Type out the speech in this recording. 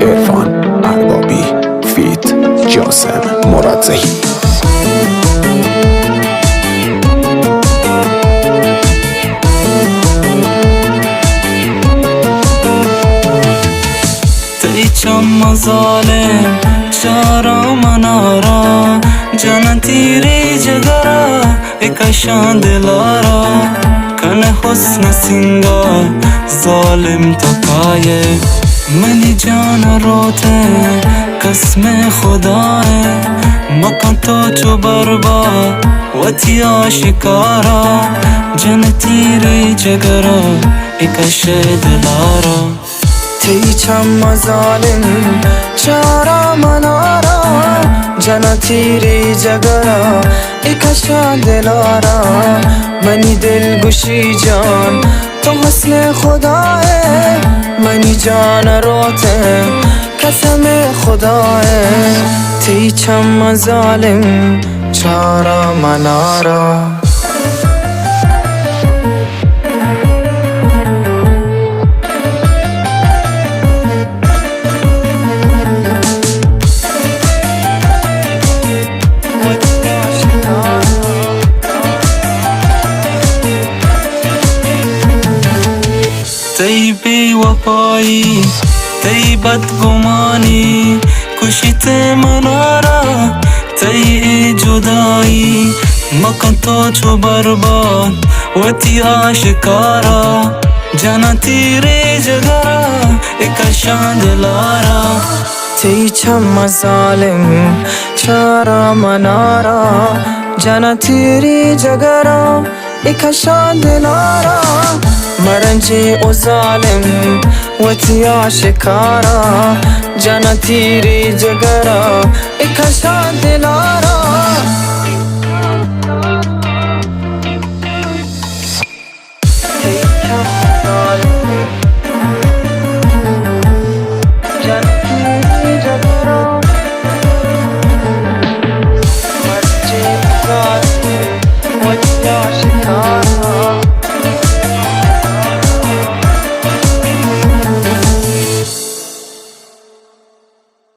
عرفان اربابی فیت جاسم مرادزهی. چم ظالم چارا منارا جان تیری جگرا اکشان دلارا کن حسن سنگار ظالم تکایه منی جان روته قسم خدای مکن تو چو بربا و تیا شکارا جان تیری جگرا اکش دلارا تی چم ظالم چارا منارا جنا تیری جگرا اکشا دلارا منی دل گوشی جان تو حسن خدای منی جان روته قسم خدای تی چم ظالم چارا منارا تی بی وفایی تی بدگمانی کشیت منارا تی جدایی مکن تو چو برباد و تی آشکارا جانا تیری جگرا اکشان دلارا تی چم ظالم چارا منارا جانا تیری جگرا اکشان دلارا مرنجی او ظالم و تیا شکارا جانا تیری جگرا